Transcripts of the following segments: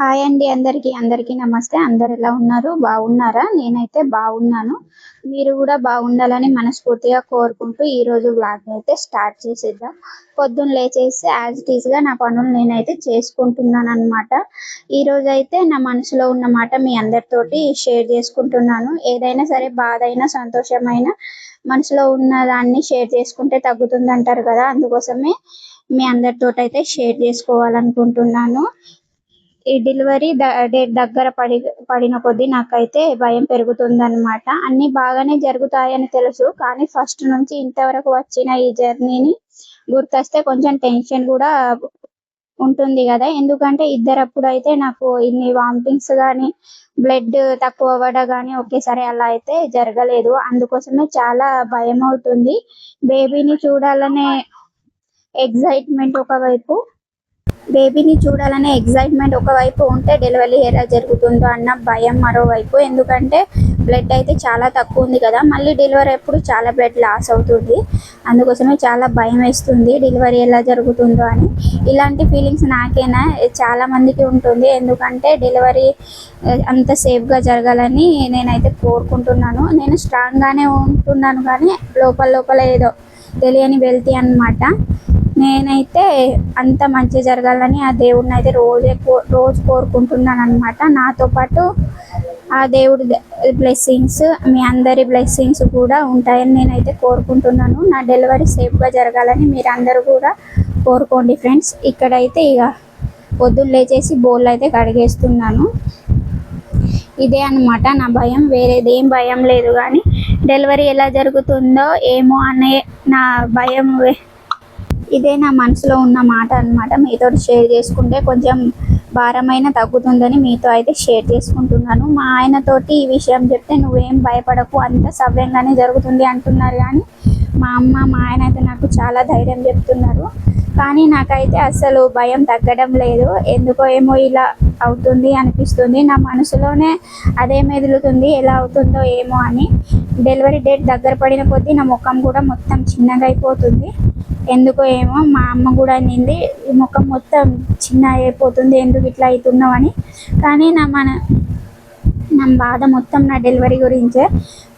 Hi అండి అందరికీ నమస్తే. అందరు ఎలా ఉన్నారు? బాగున్నారా? నేనైతే బాగున్నాను. మీరు కూడా బాగుండాలని మనస్ఫూర్తిగా కోరుకుంటూ ఈ రోజు వ్లాగ్ అయితే స్టార్ట్ చేసేద్దాం. పొద్దున్న లేచేసి యాజ్ ఇట్ ఈజ్ గా నా పనులు నేనైతే చేసుకుంటున్నాను అన్నమాట. ఈ రోజు అయితే నా మనసులో ఉన్న మాట మీ అందరితోటి షేర్ చేసుకుంటున్నాను. ఏదైనా సరే బాధ అయినా సంతోషమైన మనసులో ఉన్న దాన్ని షేర్ చేసుకుంటే తగ్గుతుంది అంటారు కదా, అందుకోసమే మీ అందరితోటి అయితే షేర్ చేసుకోవాలనుకుంటున్నాను. ఈ డెలివరీ డేట్ దగ్గర పడిన కొద్దీ నాకైతే భయం పెరుగుతుందన్నమాట. అన్ని బాగానే జరుగుతాయని తెలుసు, కానీ ఫస్ట్ నుంచి ఇంతవరకు వచ్చిన ఈ జర్నీని గుర్తొస్తే కొంచెం టెన్షన్ కూడా ఉంటుంది కదా. ఎందుకంటే ఇద్దరప్పుడు అయితే నాకు ఇన్ని వామిటింగ్స్ గానీ బ్లడ్ తక్కువ అవ్వడం గానీ ఒకేసారి అలా అయితే జరగలేదు. అందుకోసమే చాలా భయం అవుతుంది. బేబీని చూడాలనే ఎగ్జైట్మెంట్ ఒకవైపు ఉంటే డెలివరీ ఎలా జరుగుతుందో అన్న భయం మరోవైపు. ఎందుకంటే బ్లడ్ అయితే చాలా తక్కువ ఉంది కదా, మళ్ళీ డెలివరీ అప్పుడు చాలా బ్లడ్ లాస్ అవుతుంది. అందుకోసమే చాలా భయం వేస్తుంది డెలివరీ ఎలా జరుగుతుందో అని. ఇలాంటి ఫీలింగ్స్ నాకేనా, చాలా మందికి ఉంటుంది. ఎందుకంటే డెలివరీ అంత సేఫ్గా జరగాలని నేనైతే కోరుకుంటున్నాను. నేను స్ట్రాంగ్గానే ఉంటున్నాను, కానీ లోపల ఏదో తెలియని వెళ్తీ అన్నమాట. నేనైతే అంత మంచి జరగాలని ఆ దేవుడిని అయితే రోజు కోరుకుంటున్నాను అన్నమాట. నాతో పాటు ఆ దేవుడి బ్లెస్సింగ్స్, మీ అందరి బ్లెస్సింగ్స్ కూడా ఉంటాయని నేనైతే కోరుకుంటున్నాను. నా డెలివరీ సేఫ్గా జరగాలని మీరు అందరూ కూడా కోరుకోండి ఫ్రెండ్స్. ఇక్కడైతే ఇక పొద్దున్న లేచేసి బోళ్ళు అయితే కడిగేస్తున్నాను. ఇదే అన్నమాట నా భయం, వేరేదేం భయం లేదు. కానీ డెలివరీ ఎలా జరుగుతుందో ఏమో అనే నా భయం, ఇదే నా మనసులో ఉన్న మాట అన్నమాట. మీతో షేర్ చేసుకుంటే కొంచెం భారమైన తగ్గుతుందని మీతో అయితే షేర్ చేసుకుంటున్నాను. మా ఆయనతోటి ఈ విషయం చెప్తే నువ్వేం భయపడకు, అంత సవ్యంగానే జరుగుతుంది అంటున్నారు. కానీ మా అమ్మ మా ఆయన అయితే నాకు చాలా ధైర్యం చెప్తున్నారు. కానీ నాకైతే అసలు భయం తగ్గడం లేదు. ఎందుకో ఏమో ఇలా అవుతుంది అనిపిస్తుంది. నా మనసులోనే అదే మెదులుతుంది, ఎలా అవుతుందో ఏమో అని. డెలివరీ డేట్ దగ్గర పడిన కొద్దీ నా ముఖం కూడా మొత్తం చిన్నగా అయిపోతుంది. ఎందుకో ఏమో మా అమ్మ కూడా అనింది, ఈ ముఖం మొత్తం చిన్న అయిపోతుంది, ఎందుకు ఇట్లా అవుతున్నావు అని. కానీ నా బాధ మొత్తం నా డెలివరీ గురించే.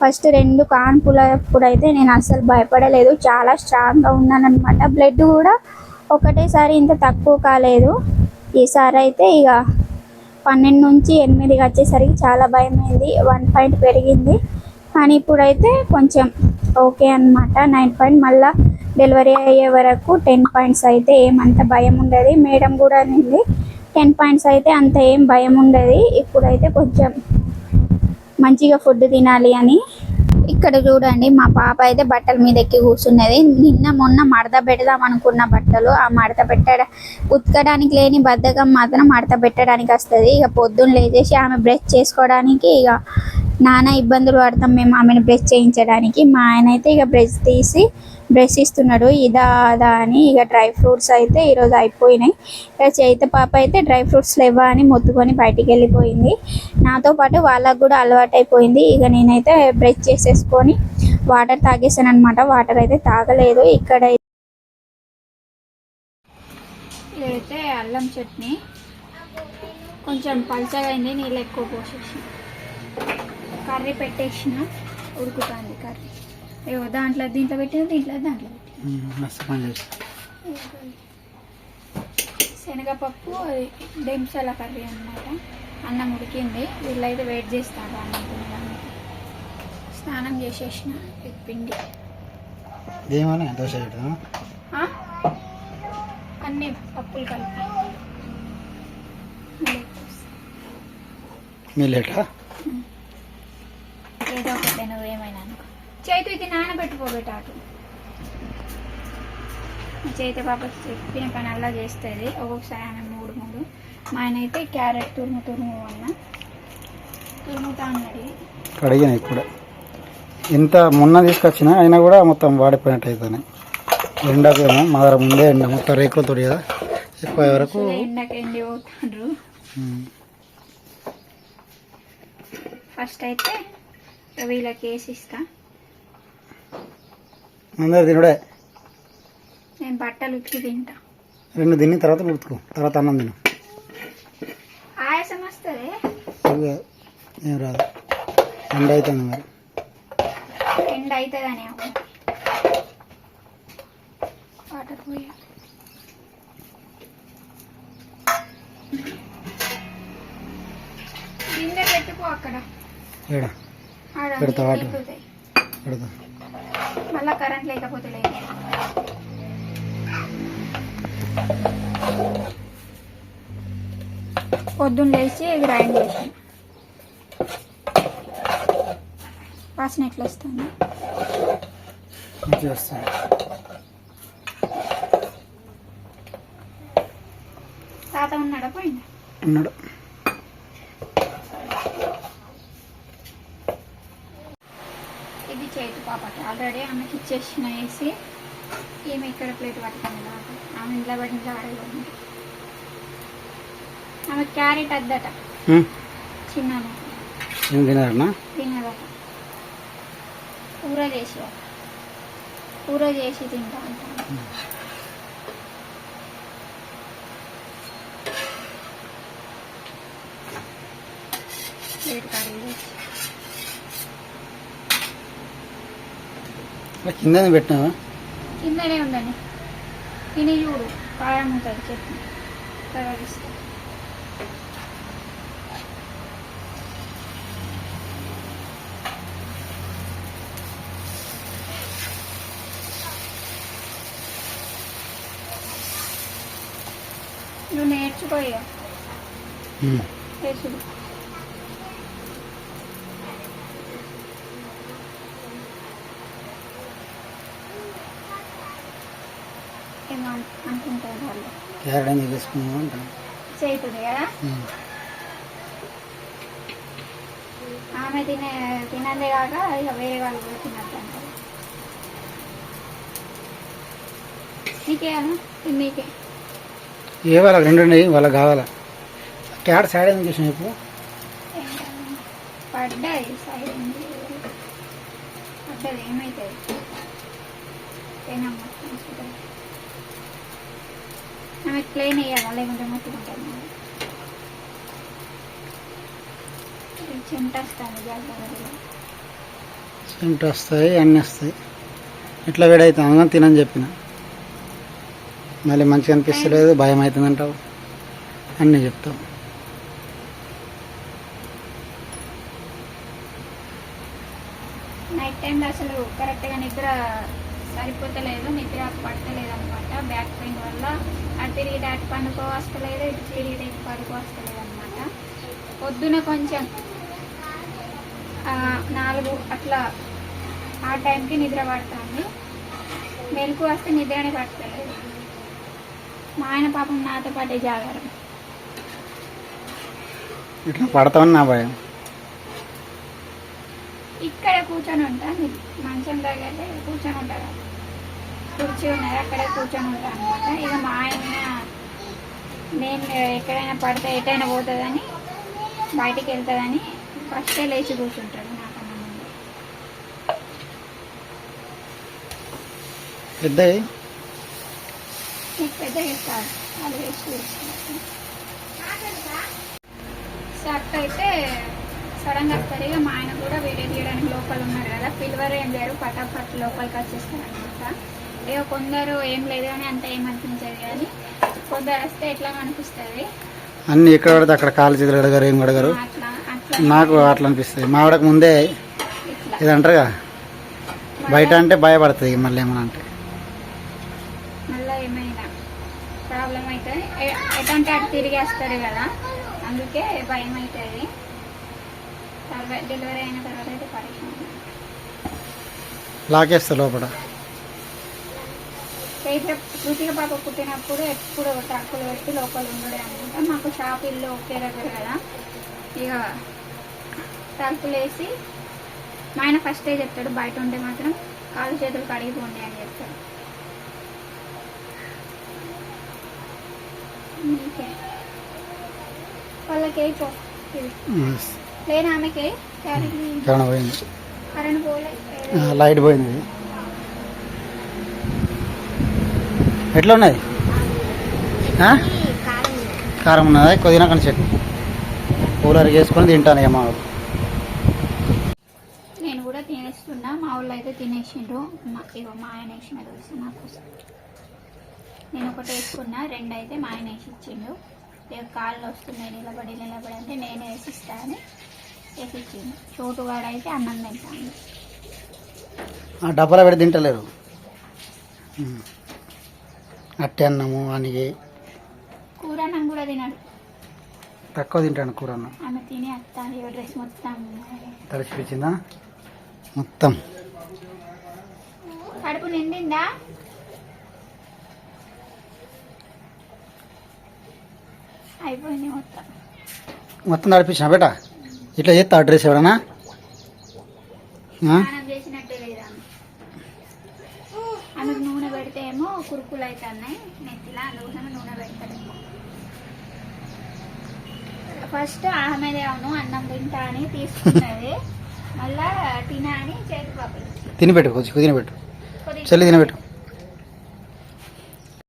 ఫస్ట్ 2 కాన్పులప్పుడు అయితే నేను అస్సలు భయపడలేదు, చాలా స్ట్రాంగ్గా ఉన్నాను అనమాట. బ్లడ్ కూడా ఒకటేసారి ఇంత తక్కువ కాలేదు. ఈసారి అయితే ఇక 12 నుంచి 8కి వచ్చేసరికి చాలా భయమైంది. 1 పాయింట్ పెరిగింది. కానీ ఇప్పుడైతే కొంచెం ఓకే అనమాట. 9 పాయింట్. మళ్ళీ డెలివరీ అయ్యే వరకు 10 పాయింట్స్ అయితే ఏమంత భయం ఉండదు. మేడం కూడా అనింది 10 పాయింట్స్ అయితే అంత ఏం భయం ఉండదు. ఇప్పుడైతే కొంచెం మంచిగా ఫుడ్ తినాలి అని. ఇక్కడ చూడండి, మా పాప అయితే బట్టల మీద ఎక్కి కూర్చున్నది. నిన్న మొన్న మడత పెడదాం అనుకున్న బట్టలు, ఆ మడత ఉతకడానికి లేని బద్ధకం మాత్రం మడత పెట్టడానికి వస్తుంది. ఇక పొద్దున్న లేచేసి ఆమె బ్రష్ చేసుకోవడానికి ఇక నానా ఇబ్బందులు పడతాం మేము ఆమెను బ్రష్ చేయించడానికి. మా ఆయన అయితే ఇక బ్రష్ ఇస్తున్నాడు ఇదా అదా అని. ఇక డ్రై ఫ్రూట్స్ అయితే ఈరోజు అయిపోయినాయి. ఇక చైత పాప అయితే డ్రై ఫ్రూట్స్ లేవా అని మొత్తుకొని బయటికి వెళ్ళిపోయింది. నాతో పాటు వాళ్ళకు కూడా అలవాటు అయిపోయింది. ఇక నేనైతే బ్రష్ చేసేసుకొని వాటర్ తాగేసాను అనమాట. వాటర్ అయితే తాగలేదు. ఇదైతే అల్లం చట్నీ కొంచెం పల్చగా అయింది, నీళ్ళు ఎక్కువ పోసేసి కర్రీ పెట్టేసిన, ఉడుకుతుంది కర్రీ. ఏవో దీంట్లో పెట్టిన దాంట్లో శనగపప్పు దెంసల కర్రీ అన్నమాట. అన్నం ఉడికింది, వీళ్ళైతే వెయిట్ చేస్తాను అన్నం తినడానికి. స్నానం చేసేసిన పిండి అన్ని పప్పులు కలిపి ఏదో ఒకటి నువ్వేమైనా అనుకో. చేతు ఇది నానబెట్టుకోబెట్ట అటు. చేతి పాప చెప్పిన పని అలా చేస్తుంది ఒక్కొక్కసారి. ఆమె 3 మా ఆయన అయితే క్యారెట్ తురుము అన్న తురుముతా అన్నది. కడిగిన ఇప్పుడు ఇంత మొన్న తీసుకొచ్చినా అయినా కూడా మొత్తం వాడిపోయినట్టు అవుతాయి. ఎండకేమో మాదర ముందే ఎండ మొత్తం రేకులతో కదా, ఎక్కువ వరకు ఎండకి ఎండి పోతాడు. ఫస్ట్ అయితే వీళ్ళకి వేసిస్తా. అందరు తినడే, నేను బట్టలు ఉతికి తింటా. 2 తిన్న తర్వాత ఉతుకు, తర్వాత అన్నం తిను. పాయసం వస్తుంది ఇదిగో, ఏం రాదు. ఎండ అవుతుంది మరి. ఎండ అవుతుందని వాటర్ పోయా. గిన్నె పెట్టుకో అక్కడ. ఏడ ఆడ పెడతా వాటర్ నిండుతాయి. పెడతా. మళ్ళా కరెంట్ లేకపోతే లేదు. పొద్దున్న లేచి గ్రైండ్ చేసాను. వాసన ఎట్లా వస్తుంది? మంచిగా వస్తుంది. తాత ఉన్నాడా పోయిందా? ఉన్నాడు. ఇది చేతి పాపకి ఆల్రెడీ ఆమెకి ఇచ్చేసిన వేసి ఈమె ఇక్కడ ప్లేట్ పట్టుకుంది. ఆమె ఇంట్లో పడిన ఆడలేదు. ఆమె క్యారెట్ అద్దట చిన్న ఏం తినారన్నా? తినదట. కూర చేసి తింటా అంటాను. ప్లేట్ కడిగి కింద పెట్టినావా? కిందనే ఉందండి. తిని చూడు, కారం ఉంటుంది చట్నీ కరిగిస్తా. నువ్వు నేర్చుకోయా చేసుడు. ఏమో అనుకుంటారు వాళ్ళు. క్యారెట్ అని తీసుకున్నావు అంటాను. చేతుంది కదా ఆమె తినదే కాక ఇక వేరే వాళ్ళు కూడా తినద్దు అంటారు. నీకేనా? నీకే ఏ వాళ్ళకి రెండు ఉన్నాయి, వాళ్ళకి కావాలా. క్యారెట్ సైడ్ ఏం చూసిన ఇప్పుడు పడ్డాయి. సైడ్ పడ్డది ఏమవుతుంది? తినమ్మా. ఆమె ప్లేన్ వేయాలా లేకుంటే మొత్తుకుంటాను. చెమట వస్తుంది జాగ్రత్తగా. చెమట వస్తాయి, అన్నీ వస్తాయి. ఇట్లా వేడవుతాం కానీ తినని చెప్పిన. మళ్ళీ మంచిగా అనిపిస్తలేదు, భయం అవుతుంది అంటావు, అన్నీ చెప్తావు. నైట్ టైంలో అసలు కరెక్ట్గా నిద్ర సరిపోతలేదు, నిద్ర పడతలేదు అనమాట. బ్యాక్ పెయిన్ వల్ల అటు తిరిగి అటు పండుకో వస్తలేదు, ఇటు తిరిగి ఇటు పడుకో వస్తలేదు అనమాట. పొద్దున కొంచెం 4 అట్లా ఆ టైంకి నిద్ర పడుతుంది. మెలకు వస్తే నిద్రనే పడతలేదు. మా ఆయన పాపం నాతో పాటే జాగారం. ఇట్లా పడతామని నా భయం. ఇక్కడ కూర్చొని ఉంటాను, మంచం దగ్గర కూర్చొని ఉంటాను. కుర్చీ ఉన్నది, అక్కడే కూర్చొని ఉంటాను అనమాట. ఇక మా ఆయన నేను ఎక్కడైనా పడితే ఎటైనా పోతుందని బయటికి వెళ్తుందని ఫస్టే లేచి కూర్చుంటాడు నాకన్నా ముందు. పెద్దవి నీకు పెద్దగా ఇస్తాడు, వాళ్ళు వేసి కూర్చుంటారు. షర్ట్ అయితే సడన్గా వస్తారు. ఇక మా ఆయన కూడా వీడియో తీయడానికి లోపల ఉన్నారు కదా, పిల్వర్ ఏం లేరు, పటాపట్ లోపలికి వచ్చేస్తారు అనమాట. ఇక కొందరు ఏం లేదు కానీ అంత ఏమనిపించదు, కానీ కొందరు వస్తే ఎట్లా అనిపిస్తుంది. అన్నీ ఎక్కడ పడితే అక్కడ కాలు చేతులు అడగారు, ఏం అడగారు. అట్లా అట్లా నాకు అట్లా అనిపిస్తుంది. మా ఆవిడకు ముందే ఇట్లా ఇది అంటారుగా, బయట అంటే భయపడుతుంది. మళ్ళీ ఏమన్నా అంటే మళ్ళీ ఏమైనా ప్రాబ్లం అవుతుంది. ఎటంటే అటు తిరిగేస్తారు కదా, అందుకే భయం అవుతుంది. తర్వాత డెలివరీ అయిన తర్వాత అయితే పరిశ్రమ లాకేస్తా లోపల. కృతిక పాప పుట్టినప్పుడు ఎప్పుడు ట్రక్కులు పెట్టి లోపల ఉండడే అనమాట. మాకు షాప్ ఇల్లు ఒకే దగ్గర కదా, ఇక ట్రక్కులు వేసి మా ఆయన ఫస్టే చెప్తాడు, బయట ఉంటే మాత్రం కాలు చేతులు కడిగిపోండి అని చెప్తాడు. నీకే వాళ్ళకి అయిపో లేని ఆమెకి కరెంట్ పోయింది, కరెంట్ పోలే, లైట్ పోయింది. ఎట్లా ఉన్నది? కారం ఉన్నదా? కొద్దిగా కానీ చట్నీ కూలర్ వేసుకొని తింటాను ఇక మా వాళ్ళు. నేను కూడా తినేస్తున్నా, మా వాళ్ళు అయితే తినేసిండ్రు. ఇగో మా ఆయన వేసిన దోశ నా కోసం. నేను ఒకటి వేసుకున్నా, 2 అయితే మా ఆయన వేసి ఇచ్చిండు. ఇక కాళ్ళు వస్తున్నాయి నిలబడి అంటే నేను వేసిస్తాను వేసి ఇచ్చిండు. చోటుగాడు అయితే అన్నం తింటాను. ఆ డబ్బాలో పెట్టి తింటలేరు. అట్టే అన్నము అని కూర అన్నం కూడా తినడు, తక్కువ తింటాను కూర అన్నం. ఆమె తిని వస్తాను. ఇక డ్రెస్ మొత్తం తడిచిపించిందా మొత్తం? కడుపు నిండిందా? అయిపోయింది మొత్తం. మొత్తం నడిపించిన బేట. ఇట్లా చేస్తా డ్రెస్ ఎవడన్నా స్నానం చేసినట్టే లేదా ఆమెకు నూనె పెడితే ఏమో కురుకులు అవుతున్నాయి నెత్తిలా, అందుకోసమే నూనె పెడతాను. ఫస్ట్ ఆమెదే అవును అన్నం తింటా అని తీసుకున్నది, మళ్ళా తినా అని చేతి పాపలు తినిపెట్టు, కొంచెం తినిపెట్టు, చెల్లి తినిపెట్టు.